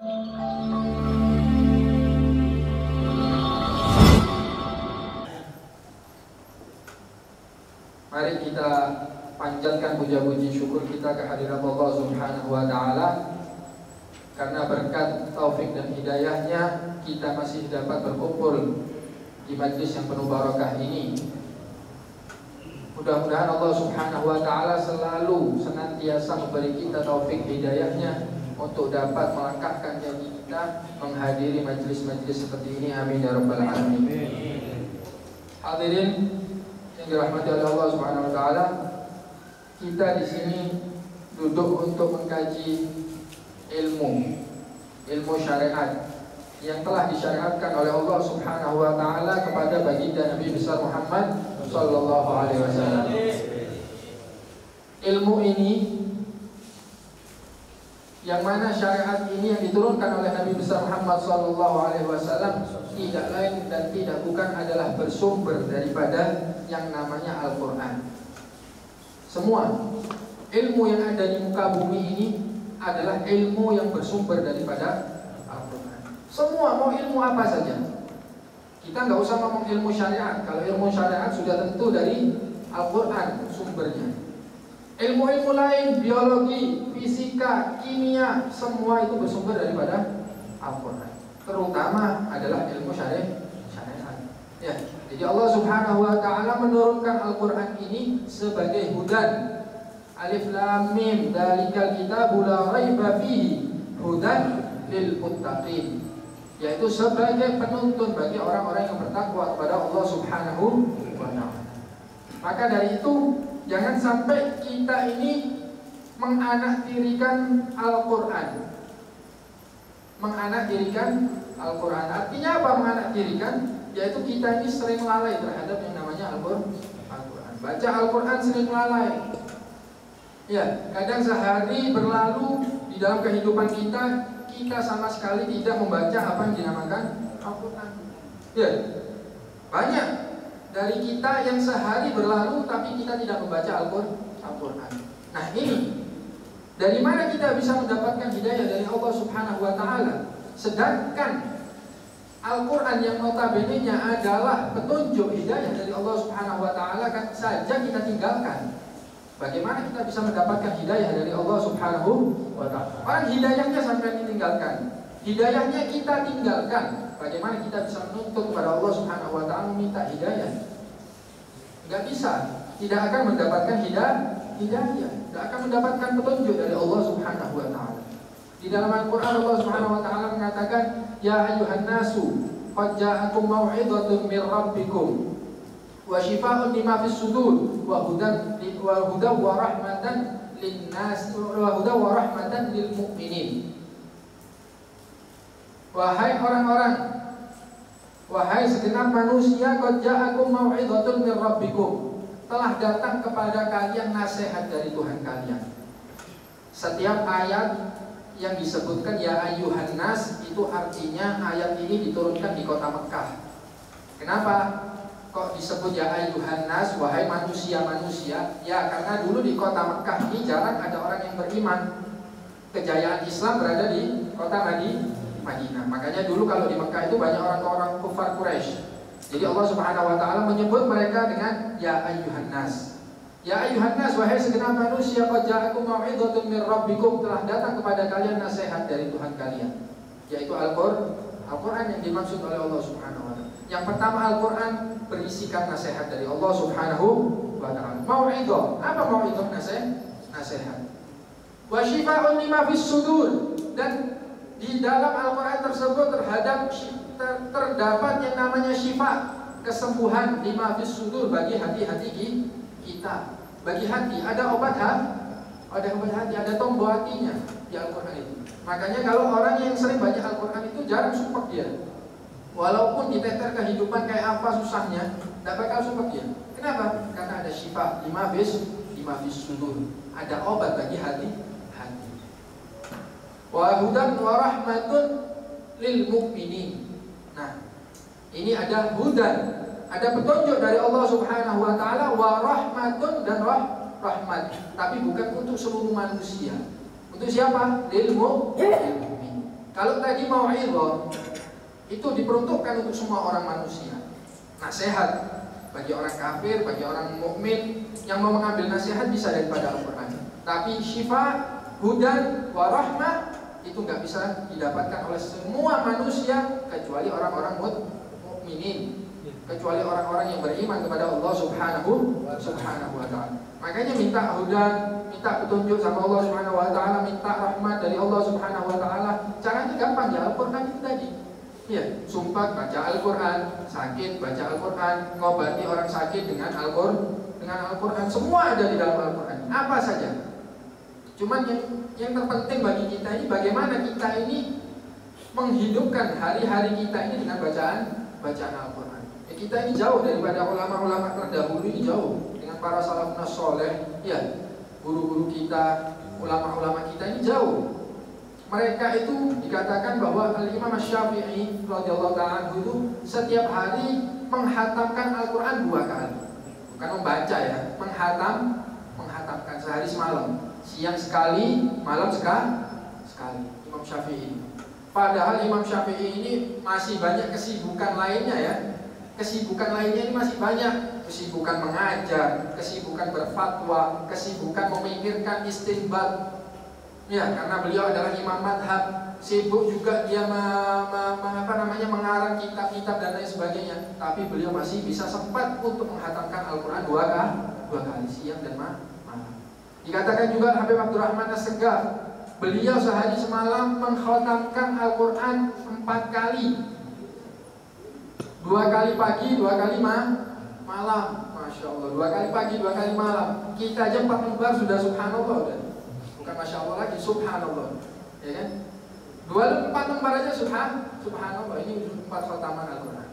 Mari kita panjatkan puja-puji syukur kita kehadirat Allah Subhanahu wa Ta'ala, karena berkat taufik dan hidayahnya kita masih dapat berkumpul di majlis yang penuh barakah ini. Mudah-mudahan Allah Subhanahu wa Ta'ala selalu senantiasa memberi kita taufik hidayahnya untuk dapat melangkahkan janji kita menghadiri majlis-majlis seperti ini. Amin ya rabbal alamin. Hadirin yang dirahmati oleh Allah Subhanahu wa Ta'ala, kita di sini duduk untuk mengkaji ilmu syariat yang telah disyariatkan oleh Allah Subhanahu wa Ta'ala kepada baginda Nabi besar Muhammad sallallahu alaihi wasallam. Ilmu ini, yang mana syariat ini yang diturunkan oleh Nabi besar Muhammad sallallahu alaihi wasallam, tidak lain dan tidak bukan adalah bersumber daripada yang namanya Al-Quran. Semua ilmu yang ada di muka bumi ini adalah ilmu yang bersumber daripada Al-Quran. Semua, mau ilmu apa saja. Kita nggak usah ngomong ilmu syariat. Kalau ilmu syariat sudah tentu dari Al-Quran sumbernya. Ilmu-ilmu lain, biologi, fisika, kimia, semua itu bersumber daripada Al-Quran. Terutama adalah ilmu syariat. Ya, jadi Allah Subhanahu wa Ta'ala menurunkan Al-Quran ini sebagai hudan. Alif lam mim, dzalikal kitabu la raiba fihi hudan lil muttaqin, yaitu sebagai penuntun bagi orang-orang yang bertakwa kepada Allah Subhanahu wa Ta'ala. Maka dari itu, jangan sampai kita ini menganaktirikan Al-Quran. Menganaktirikan Al-Quran. Artinya apa menganaktirikan? Yaitu kita ini sering lalai terhadap yang namanya Al-Quran. Baca Al-Quran sering lalai. Ya, kadang sehari berlalu di dalam kehidupan kita sama sekali tidak membaca apa yang dinamakan Al-Quran. Ya, banyak dari kita yang sehari berlalu tapi kita tidak membaca Al-Quran. Nah ini, dari mana kita bisa mendapatkan hidayah dari Allah Subhanahu wa Ta'ala? Sedangkan Al-Quran yang notabene-nya adalah petunjuk hidayah dari Allah Subhanahu wa Ta'ala kan saja kita tinggalkan. Bagaimana kita bisa mendapatkan hidayah dari Allah Subhanahu wa Ta'ala? Orang hidayahnya sampai ditinggalkan, hidayahnya kita tinggalkan. Bagaimana kita bisa menuntut kepada Allah Subhanahu wa Ta'ala meminta hidayah? Enggak bisa. Tidak akan mendapatkan hidayah, tidak akan mendapatkan petunjuk dari Allah Subhanahu wa Ta'ala. Di dalam Al-Quran Allah Subhanahu wa Ta'ala mengatakan, ya ayyuhan nasu qad ja'akum mau'izatun mir rabbikum wa shifaa'un lima fis sudur wa hudan wa rahmatan linnas wa hudan wa rahmatan lil mu'minin. Wahai orang-orang, wahai segenap manusia, qad ja'akum mau'izatun mir rabbikum, telah datang kepada kalian nasihat dari Tuhan kalian. Setiap ayat yang disebutkan ya ayyuhan nas itu artinya ayat ini diturunkan di kota Mekah. Kenapa kok disebut ya ayyuhan nas, wahai manusia-manusia? Ya karena dulu di kota Mekah ini jarang ada orang yang beriman. Kejayaan Islam berada di kota Madinah. Makanya dulu kalau di Mekah itu banyak orang-orang kufar Quraisy. Jadi Allah Subhanahu wa Ta'ala menyebut mereka dengan ya ayyuhan nas. Ya ayyuhan nas, wahai segenap manusia, qad ja'akum mau'izatun mir rabbikum, telah datang kepada kalian nasihat dari Tuhan kalian, yaitu Al-Quran yang dimaksud oleh Allah Subhanahu wa Ta'ala. Yang pertama, Al-Quran berisikan nasihat dari Allah Subhanahu wa Ta'ala. Mau'izah, apa mau'izah? Nasihat. Wa shifaa'un lima fis sudur, dan di dalam Al-Quran tersebut terdapat yang namanya syifa, kesembuhan lima fis sudur, bagi hati-hati kita. Bagi hati ada obat hati, ada tombol hatinya di Al-Quran itu. Makanya kalau orang yang sering baca Al-Quran itu jarang sumpah dia. Walaupun diteter kehidupan kayak apa susahnya, tidak bakal sumpah dia. Kenapa? Karena ada syifa lima fis sudur, ada obat bagi hati. Wa hudan wa rahmatun lil mu'minin. Nah, ini ada hudan, ada petunjuk dari Allah Subhanahu wa Ta'ala, wa rahmatun, dan rahmat. Tapi bukan untuk seluruh manusia. Untuk siapa? Lil mu'min. Kalau tadi mau'izah itu diperuntukkan untuk semua orang manusia. Nasihat bagi orang kafir, bagi orang mukmin yang mau mengambil nasihat bisa daripada Al-Quran. Tapi syifa, hudan, warahmah itu nggak bisa didapatkan oleh semua manusia kecuali orang-orang mukminin, kecuali orang-orang yang beriman kepada Allah Subhanahu wa Ta'ala. Makanya minta hudan, minta petunjuk sama Allah Subhanahu wa Ta'ala, minta rahmat dari Allah Subhanahu wa Ta'ala. Caranya gampang ya, Al-Quran itu tadi. Ya, sumpah baca Al-Quran, sakit baca Al-Quran, ngobati orang sakit dengan Al-Quran, semua ada di dalam Al-Quran. Apa saja. Cuman yang terpenting bagi kita ini bagaimana kita ini menghidupkan hari-hari kita ini dengan bacaan Al-Quran. Ya, kita ini jauh daripada ulama-ulama terdahulu, ini jauh dengan para salafun soleh, ya, guru-guru kita, ulama-ulama kita ini jauh. Mereka itu dikatakan bahwa Al-Imam Syafi'i radhiyallahu ta'ala itu setiap hari menghatamkan Al-Quran 2 kali. Bukan membaca ya, menghatamkan sehari semalam. Siang sekali, malam sekali. Imam Syafi'i. Padahal Imam Syafi'i ini masih banyak kesibukan lainnya ya. Kesibukan lainnya ini masih banyak. Kesibukan mengajar, kesibukan berfatwa, kesibukan memikirkan istinbat. Ya, karena beliau adalah imam madhab, sibuk juga dia mengarang kitab-kitab dan lain sebagainya. Tapi beliau masih bisa sempat untuk menghatamkan Al-Quran 2 kali, siang dan malam. Dikatakan juga Habib Abdurrahman As-Seggaf, beliau sehari semalam menghatamkan Al-Quran 4 kali, 2 kali pagi, 2 kali malam. Masya Allah, 2 kali pagi, 2 kali malam. Kita aja 4 lembar sudah subhanallah udah. Bukan Masya Allah lagi, subhanallah, ya kan? 4 lembar aja subhanallah. Ini 4 khataman Al-Quran.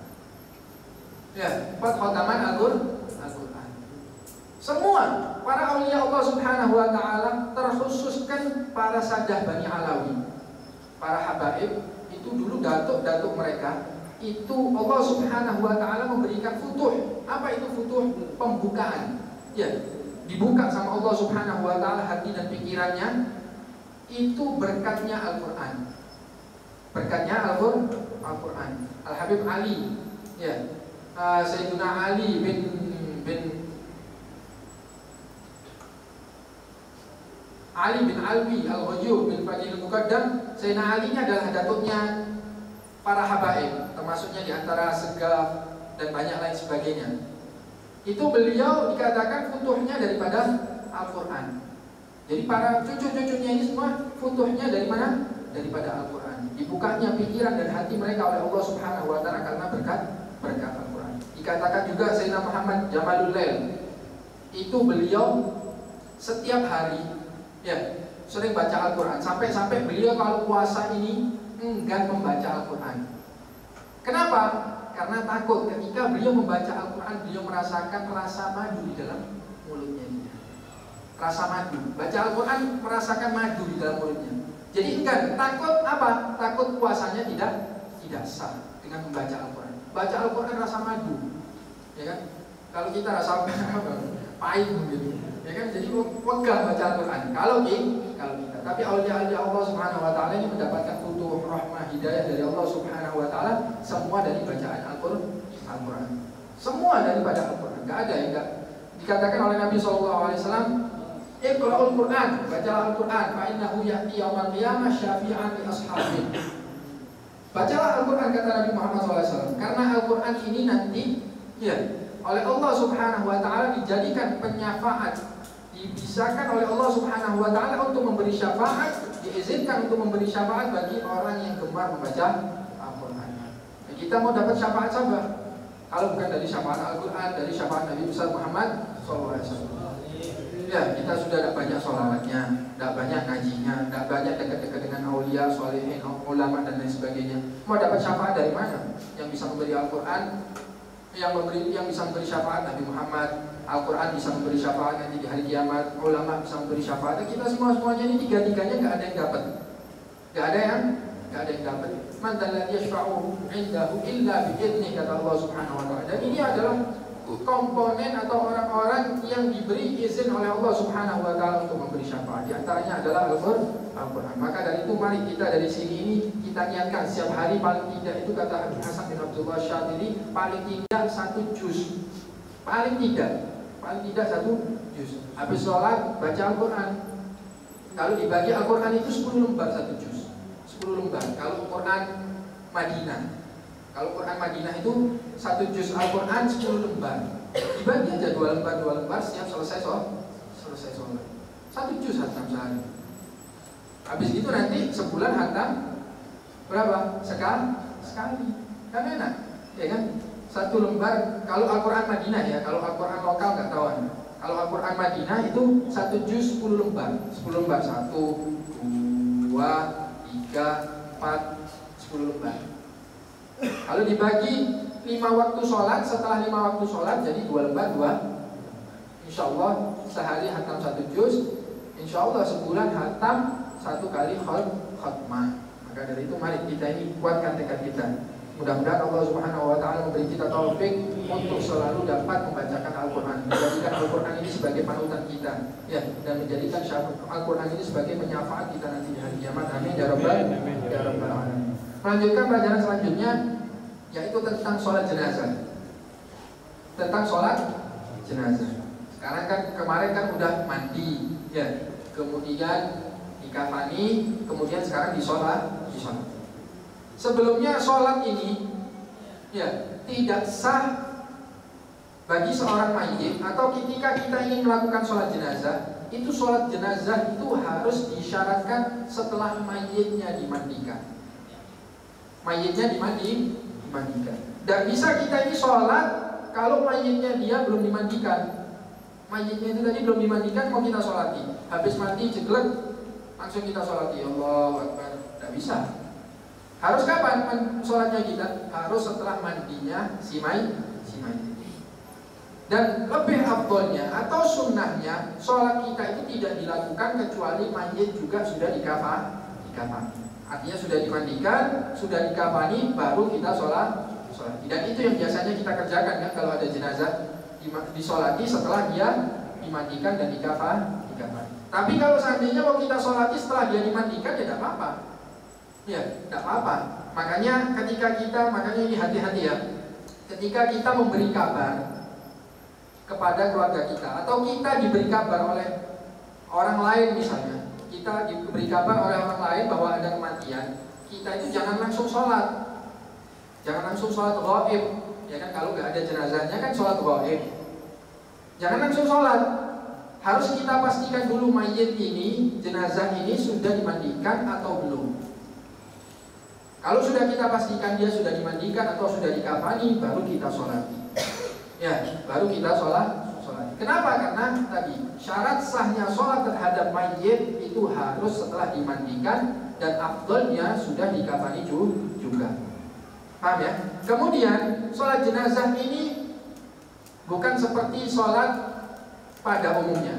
Ya, 4 khataman Al-Quran. Semua para aulia Allah Subhanahu wa Ta'ala, terkhususkan para sadah Bani Alawi, para habaib itu dulu datuk mereka itu Allah Subhanahu wa Ta'ala memberikan futuh. Apa itu futuh? Pembukaan. Ya, dibuka sama Allah Subhanahu wa Ta'ala hati dan pikirannya, itu berkatnya Al-Quran. Berkatnya Al-Quran. Al-Habib Ali, ya, Sayyidina Ali bin Ali bin Alwi Al-Ghuyub bin Fadil Muqaddam. Sayyidina Ali ini adalah datuknya para habaib, termasuknya diantara Seggaf dan banyak lain sebagainya. Itu beliau dikatakan futuhnya daripada Al-Quran. Jadi para cucu-cucunya ini semua futuhnya dari mana? Daripada Al-Quran. Dibukanya pikiran dan hati mereka oleh Allah Subhanahu wa Ta'ala karena berkat Al-Quran. Dikatakan juga Sayyidina Muhammad Jamalul Lail, itu beliau setiap hari, ya, sering baca Al-Quran. Sampai beliau kalau puasa ini enggan membaca Al-Quran. Kenapa? Karena takut ketika beliau membaca Al-Quran, beliau merasakan rasa madu di dalam mulutnya. Rasa madu. Baca Al-Quran merasakan madu di dalam mulutnya. Jadi enggan. Takut apa? Takut puasanya tidak sah dengan membaca Al-Quran. Baca Al-Quran rasa madu, ya kan? Kalau kita rasa pahit gitu, ya kan? Jadi pegang baca Al-Quran. Kalau kita, tapi aulia Allah Subhanahu wa Ta'ala ini mendapatkan futuh, rahmah, hidayah dari Allah Subhanahu wa Ta'ala, semua dari bacaan Al-Quran. Semua daripada Al-Quran. Enggak ada yang enggak. Dikatakan oleh Nabi SAW, Iqra'ul Quran, bacalah Al-Quran, fa innahu ya'ti yaumal qiyamah syafi'an li ashabihi. Bacalah Al-Quran, kata Nabi Muhammad SAW, karena Al-Quran ini nanti, ya, oleh Allah Subhanahu wa Ta'ala dijadikan penyafaat, dibisakan oleh Allah Subhanahu wa Ta'ala untuk memberi syafaat, diizinkan untuk memberi syafaat bagi orang yang gemar membaca Al-Quran. Ya, kita mau dapat syafaat sahabat, kalau bukan dari syafaat Al-Quran, dari syafaat Nabi besar Muhammad SAW. Ya, kita sudah tidak banyak sholawatnya, tidak banyak ngajinya, tidak banyak dekat-dekat dengan aulia, sholihin, ulama dan lain sebagainya. Mau dapat syafaat dari mana? Yang bisa memberi Al-Quran, yang bisa memberi syafaat Nabi Muhammad, Al-Quran bisa memberi syafaat nanti di hari kiamat, ulama bisa memberi syafaat. Kita semuanya ini tiga-tiganya nggak ada yang dapat, nggak ada yang dapat. Man dzalladzi yashfa'u 'indahu illa bi'idzni, kata Allah Subhanahu wa Ta'ala. Dan ini adalah komponen atau orang-orang yang diberi izin oleh Allah Subhanahu wa Ta'ala untuk memberi syafaat. Di antaranya adalah Al-Quran. Maka dari itu mari kita dari sini ini kita niatkan setiap hari paling tidak itu kata Abu Hasan bin Abdullah Syadili paling tidak 1 juz, paling tidak 1 juz. Habis sholat baca Al-Quran. Kalau dibagi Al-Quran itu 10 lembar 1 juz, 10 lembar. Kalau Quran Madinah itu 1 juz Al-Quran 10 lembar. Dibagi aja 2 lembar setiap selesai sholat. 1 juz hatam sehari. Habis itu nanti sebulan hatam berapa? Sekali. Kan enak, ya kan? 1 lembar. Kalau Al-Quran Madinah ya, kalau Al-Quran lokal nggak tahu. Kalau Al-Quran Madinah itu 1 juz 10 lembar. 10 lembar 1, 2, 3, 4, 10 lembar. Kalau dibagi 5 waktu sholat, setelah 5 waktu sholat jadi 2 lembar 2. Insya Allah sehari hatam 1 juz. Insya Allah sebulan hatam 1 kali khatmah. Maka dari itu mari kita ini kuatkan tekad kita. Mudah-mudahan Allah Subhanahu wa taala memberi kita taufik untuk selalu dapat membacakan Al-Quran, menjadikan Al-Quran ini sebagai panutan kita, ya, dan menjadikan Al-Quran ini sebagai penyafaat kita nanti di hari kiamat. Amin ya rabbal alamin. Melanjutkan pelajaran selanjutnya, yaitu tentang sholat jenazah. Sekarang kan kemarin kan udah mandi, ya, kemudian dikafani, kemudian sekarang disolat. Sebelumnya sholat ini, ya, tidak sah bagi seorang mayit, atau ketika kita ingin melakukan sholat jenazah, itu sholat jenazah itu harus disyaratkan setelah mayitnya dimandikan. Dimandikan. Dan bisa kita ini sholat kalau mayitnya dia belum dimandikan. Mayitnya itu tadi belum dimandikan, mau kita sholati, habis mandi jeglek langsung kita sholati, Allahu Akbar. Tidak bisa. Harus kapan sholatnya kita? Harus setelah mandinya si mayit. Dan lebih afdolnya atau sunnahnya, sholat kita itu tidak dilakukan kecuali mayit juga sudah dikafani. Artinya sudah dimandikan, sudah dikafani, baru kita sholat. Dan itu yang biasanya kita kerjakan kan, kalau ada jenazah disolati setelah dia dimandikan dan dikafani. Tapi kalau seandainya mau kita sholati setelah dia dimandikan, ya tidak apa-apa. Ya, tidak apa-apa. Makanya ini hati-hati ya. Ketika kita memberi kabar kepada keluarga kita, atau kita diberi kabar oleh orang lain misalnya, kita diberi kabar oleh orang lain bahwa ada kematian, kita itu jangan langsung sholat. Jangan langsung sholat ghaib. Ya kan, kalau nggak ada jenazahnya kan sholat ghaib. Jangan langsung sholat. Harus kita pastikan dulu mayit ini, jenazah ini sudah dimandikan atau belum. Kalau sudah kita pastikan dia sudah dimandikan atau sudah dikafani, baru kita sholat. Ya, baru kita sholat. Kenapa? Karena tadi syarat sahnya sholat terhadap mayit itu harus setelah dimandikan dan afdolnya sudah dikafani juga. Paham ya? Kemudian sholat jenazah ini bukan seperti sholat pada umumnya.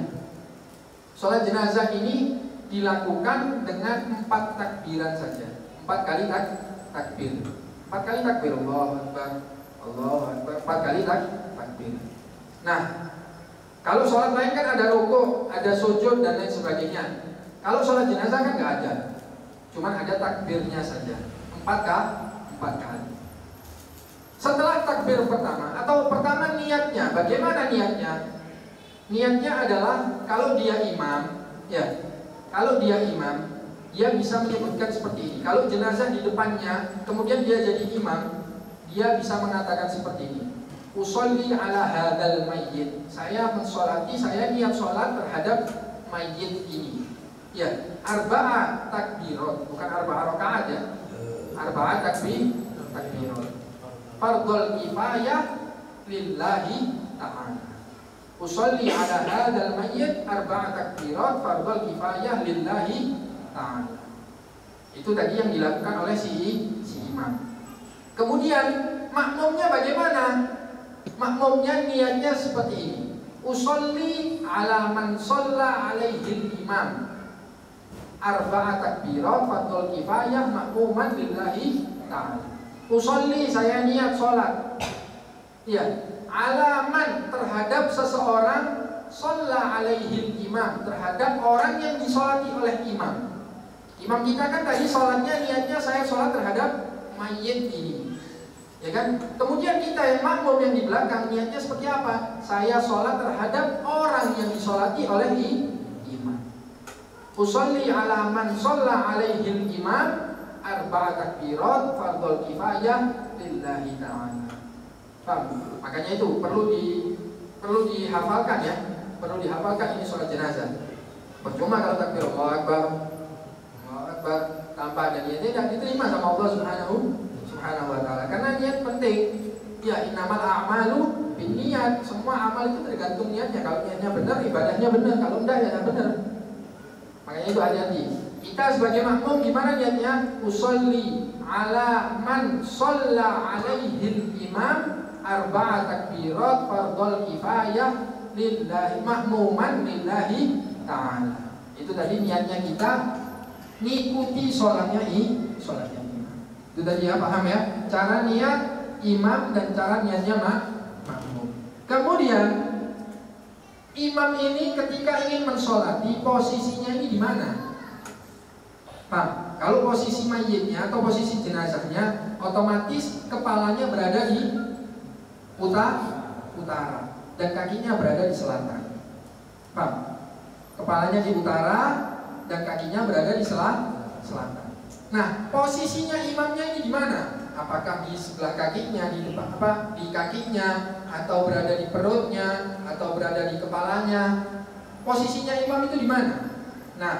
Sholat jenazah ini dilakukan dengan 4 takbiran saja. 4 kali takbir. 4 kali takbir, Allahu Akbar, 4 kali takbir. Nah, kalau sholat lain kan ada rukuk, ada sujud dan lain sebagainya. Kalau sholat jenazah kan nggak ada, cuman ada takbirnya saja. 4 kali. Setelah takbir pertama, atau pertama niatnya, bagaimana niatnya? Niatnya adalah kalau dia imam, ya, dia bisa menyebutkan seperti ini. Kalau jenazah di depannya, kemudian dia jadi imam, dia bisa mengatakan seperti ini: usolli ala hadzal mayyit. Saya mensolati, saya niat sholat terhadap mayyit ini. Ya, 4 takbirat, bukan 4 rakaat ya. 4 takbirat. Fardhul kifayah lillahi ta'ala. Usolli ala hadzal mayyit 4 takbirat, fardhul kifayah lillahi ta'ala. Itu tadi yang dilakukan oleh si imam. Kemudian makmumnya bagaimana? Makmumnya niatnya seperti ini: usolli ala man shalla alaihi imam 4 takbirat fardhul kifayah makmuman lillahi ta'ala. Usolli, saya niat sholat, ya, alaman terhadap seseorang, shalla alaihi imam, terhadap orang yang disolati oleh imam. Imam kita kan tadi sholatnya niatnya saya sholat terhadap mayit ini, ya kan? Kemudian kita yang makmum yang di belakang niatnya seperti apa? Saya sholat terhadap orang yang disolati oleh imam. Usolli ala man sholla alaihil imam arba'a takbirat fardhul kifayah lillahi ta'ala. Paham? Makanya itu perlu dihafalkan ya. Perlu dihafalkan ini sholat jenazah. Percuma kalau takbir Allahu Akbar tanpa ada niatnya tidak diterima sama Allah Subhanahu wa taala. Karena niat penting. Ya, innamal a'malu binniyat. Semua amal itu tergantung niatnya. Kalau niatnya benar, ibadahnya benar. Kalau enggak ya enggak benar. Makanya itu hati-hati. Kita sebagai makmum gimana niatnya? Usolli ala man shalla alaihil imam arba'a takbirat fardhul kifayah lillahi mahmuman lillahi ta'ala. Itu tadi niatnya kita ngikuti sholatnya imam. Itu tadi ya, paham ya? Cara niat imam dan cara niatnya makmum. Kemudian imam ini ketika ingin mensolati posisinya ini di mana? Paham? Kalau posisi mayitnya atau posisi jenazahnya, otomatis kepalanya berada di utara dan kakinya berada di selatan. Paham? Kepalanya di utara dan kakinya berada di selatan. Nah, posisinya imamnya ini di mana? Apakah di sebelah kakinya, di depan di kakinya, atau berada di perutnya, atau berada di kepalanya? Posisinya imam itu di mana? Nah,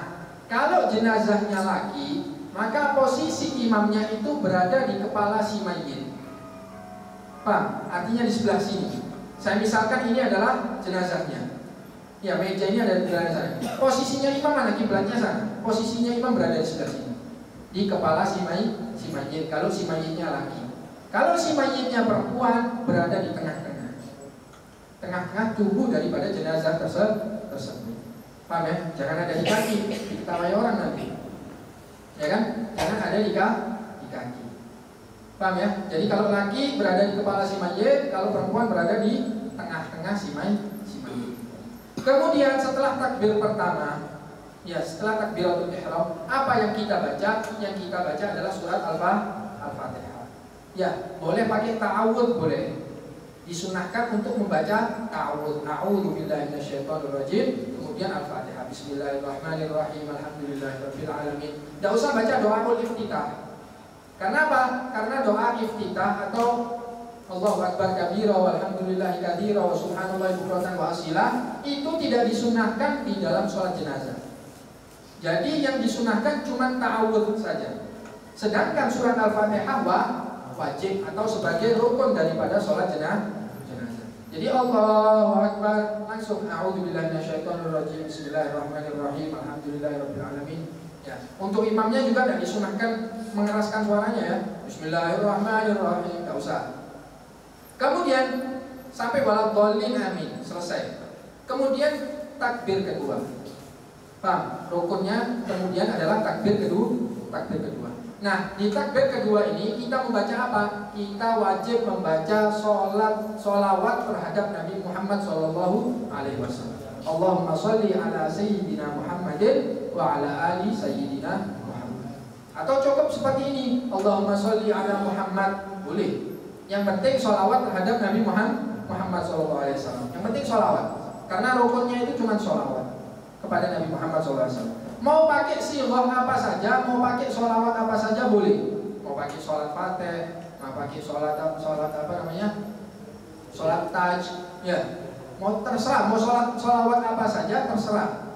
kalau jenazahnya laki, maka posisi imamnya itu berada di kepala si mayit. Paham? Artinya di sebelah sini. Saya misalkan ini adalah jenazahnya. Ya, meja ini ada di belakang sana. Posisinya imam mana? Kiblatnya sana. Posisinya imam berada di sebelah sini. Di kepala si mayit. Kalau si mayitnya laki. Kalau si mayitnya perempuan, berada di tengah-tengah. Tengah-tengah tubuh daripada jenazah tersebut. Paham ya? Jangan ada di kaki. Diketahui orang nanti. Ya kan? Jangan ada di kaki. Paham ya? Jadi kalau laki berada di kepala si mayit, kalau perempuan berada di tengah-tengah si mayit. Kemudian setelah takbir pertama, ya setelah takbiratul ihram, apa yang kita baca? Yang kita baca adalah surat Al-Fatihah. Ya, boleh pakai ta'awudz, boleh. Disunahkan untuk membaca ta'awudz. A'udzu billahi minasyaitonir rajim. Kemudian Al-Fatihah. Bismillahirrahmanirrahim. Alhamdulillahirabbil alamin. Enggak usah baca doaul iftitah. Karena apa? Karena doa iftitah atau Allahu Akbar kabira walhamdulillahi katsira wa subhanallahi bukratan wa asila itu tidak disunahkan di dalam sholat jenazah. Jadi yang disunahkan cuma ta'awudz saja. Sedangkan surat Al-Fatihah wajib atau sebagai rukun daripada sholat jenazah. Jadi Allahu Akbar langsung a'udzubillahi minasyaitonir rajim. Bismillahirrahmanirrahim. Alhamdulillahirabbil alamin. Ya, untuk imamnya juga tidak disunahkan mengeraskan suaranya ya. Bismillahirrahmanirrahim, enggak usah. Kemudian sampai waladhdallin amin, selesai. Kemudian takbir kedua. Paham? Rukunnya kemudian adalah takbir kedua. Nah, di takbir kedua ini kita membaca apa? Kita wajib membaca sholawat terhadap Nabi Muhammad SAW. Allahumma sholli ala sayyidina Muhammadin wa ala ali sayyidina Muhammad. Atau cukup seperti ini, Allahumma sholli ala Muhammad, boleh. Yang penting sholawat terhadap Nabi Muhammad SAW. Yang penting sholawat, karena rukunnya itu cuma sholawat kepada Nabi Muhammad SAW. Mau pakai sighah apa saja, mau pakai sholawat apa saja boleh. Mau pakai sholat fatih, mau pakai sholat apa namanya, sholat taj, ya. Mau terserah, mau sholawat apa saja terserah.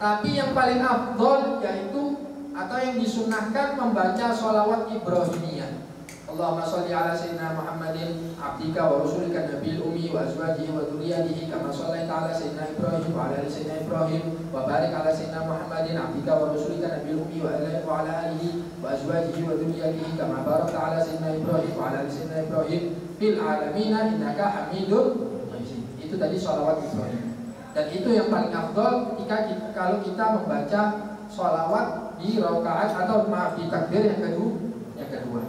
Tapi yang paling afdol yaitu atau yang disunahkan membaca sholawat Ibrahimiyah. Allahumma sholli ala sayyidina Muhammadin abdika wa rasulika nabiyil ummi wa azwajihi wa dzurriyyatihi kama shallaita ala sayyidina Ibrahim wa ala ali sayyidina Ibrahim wa barik ala sayyidina Muhammadin abdika wa rasulika nabiyil ummi wa ala alihi wa azwajihi wa dzurriyyatihi kama barakta ala sayyidina Ibrahim wa ala ali sayyidina Ibrahim fil alamin innaka Hamidum Majid. Itu tadi sholawat Ibrahim. Dan itu yang paling afdol ketika kalau kita membaca sholawat di rakaat atau di takbir yang kedua.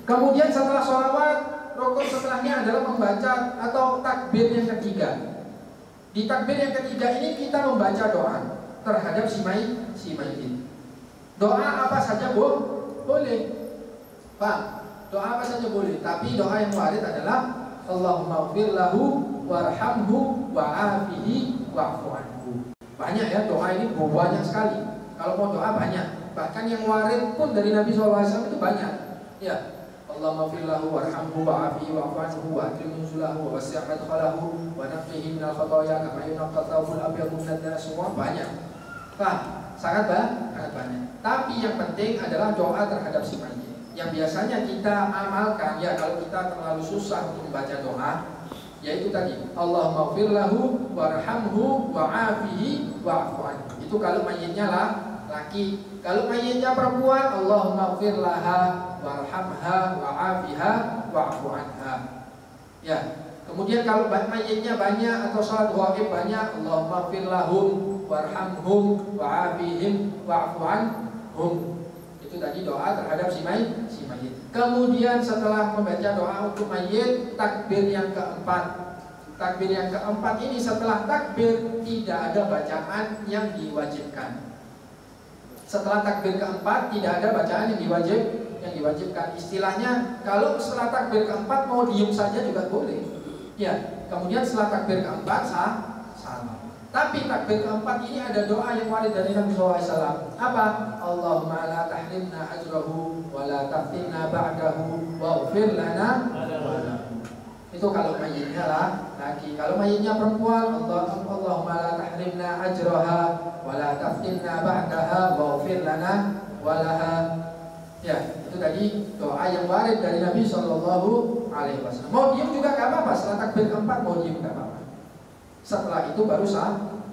Kemudian setelah sholawat, rukun setelahnya adalah membaca atau takbir yang ketiga. Di takbir yang ketiga ini kita membaca doa terhadap si mayit. Doa apa saja boleh. Paham? Doa apa saja boleh. Tapi doa yang warid adalah Allahumma ighfir lahu warhamhu wa'afihi wa'fu anhu. Banyak ya doa ini, banyak sekali. Kalau mau doa banyak. Bahkan yang warid pun dari Nabi SAW itu banyak. Ya. Allahumma ighfir lahu warhamhu wa'afihi wa'fu anhu wa akrim nuzulahu wa wasi' madkhalahu wa naqqihi minal khataaya kama yunqqa thawbul abyadu minad danas. Semua banyak. Paham? Sangat banyak. Tapi yang penting adalah doa terhadap si mayit. Yang biasanya kita amalkan ya kalau kita terlalu susah untuk membaca doa, yaitu tadi Allahumma ighfir lahu warhamhu wa'afihi wa'fu anhu. Itu kalau mayitnya laki. Kalau mayitnya perempuan, Allahumma ighfir laha warhamha wa'afiha wa'fu anha. Ya. Kemudian kalau mayitnya banyak atau salat ghaib banyak, Allahumma ighfir lahum warhamhum wa'afihim wa'fu anhum. Itu tadi doa terhadap si mayit. Kemudian setelah membaca doa untuk mayit, takbir yang keempat. Takbir yang keempat ini setelah takbir tidak ada bacaan yang diwajibkan. Setelah takbir keempat tidak ada bacaan yang diwajibkan. Istilahnya kalau setelah takbir keempat mau diem saja juga boleh. Ya, kemudian setelah takbir keempat salam. Tapi takbir keempat ini ada doa yang warid dari Nabi SAW. Apa? Allahumma la tahrimna ajrahu wa la taftinna ba'dahu waghfir lana. Itu kalau mayitnya laki. Kalau mayitnya perempuan, Allahumma la tahrimna ajraha wa la taftinna ba'daha waghfir lana walaha. Ya, itu tadi doa yang warid dari Nabi SAW. Mau diem juga gak apa-apa. Setelah takbir keempat mau diem gak apa-apa. Setelah itu baru salam.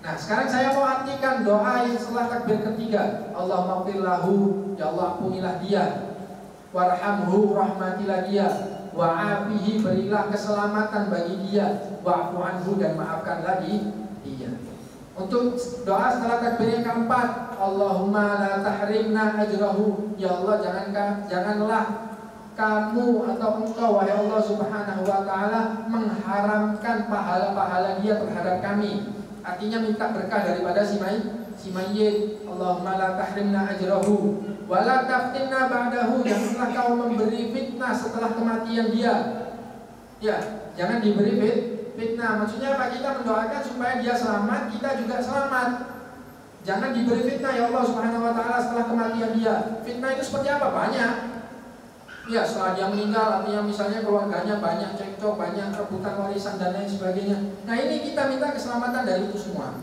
Nah sekarang saya mau artikan doa yang setelah takbir ketiga. Allahumma ighfir lahu, ya Allah ampunilah dia. Warhamhu, rahmatilah dia. Wa'afihi, berilah keselamatan bagi dia. Wa'fu anhu, dan maafkanlah dia. Untuk doa setelah takbir yang keempat, Allahumma la tahrimna ajrahu, ya Allah janganlah kamu atau engkau wahai Allah Subhanahu wa ta'ala mengharamkan pahala-pahala dia terhadap kami. Artinya minta berkah daripada si mayit. Allahumma la tahrimna ajrahu wa la taftinna ba'dahu, janganlah kau memberi fitnah setelah kematian dia. Ya, jangan diberi fitnah. Maksudnya apa? Kita mendoakan supaya dia selamat, kita juga selamat. Jangan diberi fitnah ya Allah Subhanahu wa ta'ala setelah kematian dia. Fitnah itu seperti apa? Banyak. Ya, setelah dia meninggal, artinya misalnya keluarganya banyak cekcok, banyak rebutan warisan dan lain sebagainya. Nah ini kita minta keselamatan dari itu semua,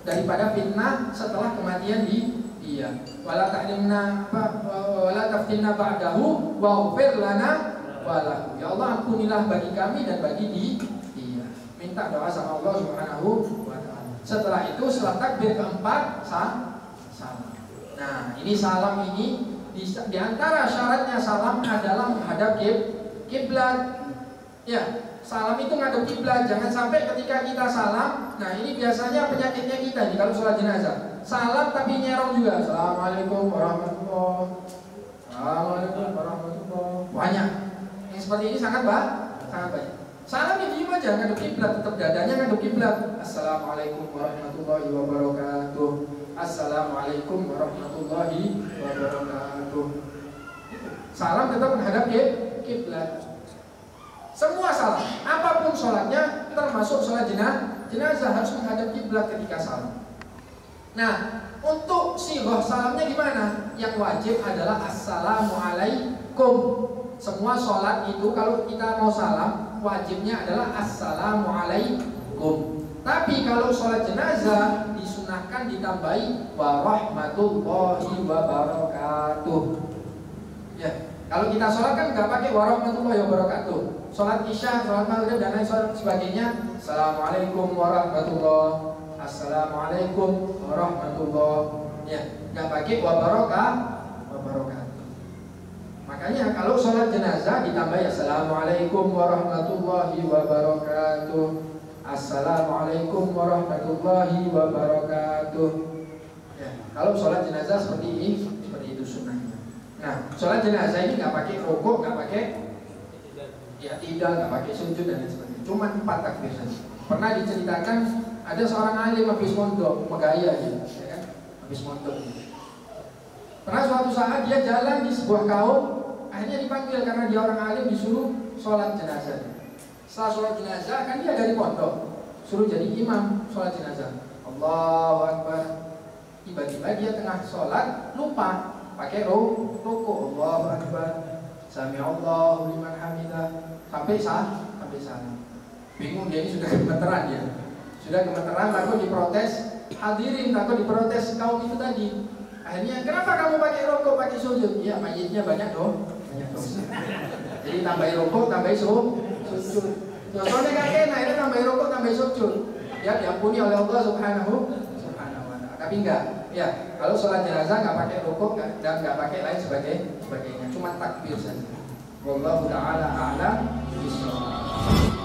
daripada fitnah setelah kematian dia. Wala tahrimna wala taftinna ba'dahu waghfir lana walahu. Ya Allah ampunilah bagi kami dan bagi dia. Minta doa sama Allah Subhanahu wa ta'ala. Setelah itu setelah takbir keempat salam. Nah ini salam ini di antara syaratnya salam adalah menghadap kiblat. Ya, salam itu ngadep kiblat. Jangan sampai ketika kita salam, nah ini biasanya penyakitnya kita ini kalau sholat jenazah. Salam tapi nyerong juga. Assalamualaikum warahmatullahi wabarakatuh. Assalamualaikum warahmatullahi wabarakatuh. Banyak. Yang seperti ini sangat banyak. Salam ya diem aja, ngadep kiblat, tetap dadanya ngadep kiblat. Assalamualaikum warahmatullahi wabarakatuh. Assalamualaikum warahmatullahi wabarakatuh. Salam tetap menghadap kiblat. Semua salam, apapun sholatnya, termasuk sholat jenazah harus menghadap kiblat ketika salam. Nah, untuk sighah salamnya gimana? Yang wajib adalah assalamualaikum. Semua sholat itu kalau kita mau salam, wajibnya adalah assalamualaikum. Tapi kalau sholat jenazah disunahkan ditambahi warahmatullahi wabarakatuh. Ya, kalau kita sholat kan nggak pakai warahmatullahi wabarakatuh. Sholat isya, sholat maghrib dan lain sebagainya. Assalamualaikum warahmatullahi. Assalamualaikum warahmatullahi. Ya, nggak pakai wabarakatuh. Makanya kalau sholat jenazah ditambah assalamualaikum warahmatullahi wabarakatuh. Assalamualaikum warahmatullahi wabarakatuh. Ya, kalau sholat jenazah seperti itu sunnahnya. Nah, sholat jenazah ini nggak pakai rukuk, nggak pakai tidak, nggak pakai sujud dan lain sebagainya. Cuma 4 takbir saja. Pernah diceritakan ada seorang alim habis mondok, megaya ya kan? Habis mondok. Pernah suatu saat dia jalan di sebuah kaum, akhirnya dipanggil karena dia orang alim, disuruh sholat jenazah. Setelah sholat jenazah kan dia dari pondok, suruh jadi imam sholat jenazah. Allahu Akbar. Tiba-tiba dia tengah sholat lupa pakai ruku. Allahu Akbar. Sami'allahu liman hamidah. Sampai sana. Bingung dia ini, sudah gemeteran dia. Sudah gemeteran, takut diprotes hadirin, takut diprotes kaum itu tadi. Akhirnya, kenapa kamu pakai rokok, pakai sujud? Ya, mayitnya banyak dosa. Jadi tambahin rokok, tambahin sujud. Soalnya kakek, akhirnya tambahin rokok, tambahin sujud. Ya, diampuni oleh Allah Subhanahu wa Ta'ala. Tapi enggak, ya, kalau sholat jenazah nggak pakai rokok dan nggak pakai lain sebagainya, cuma takbir saja. Wallahu ta'ala a'lam bishawab.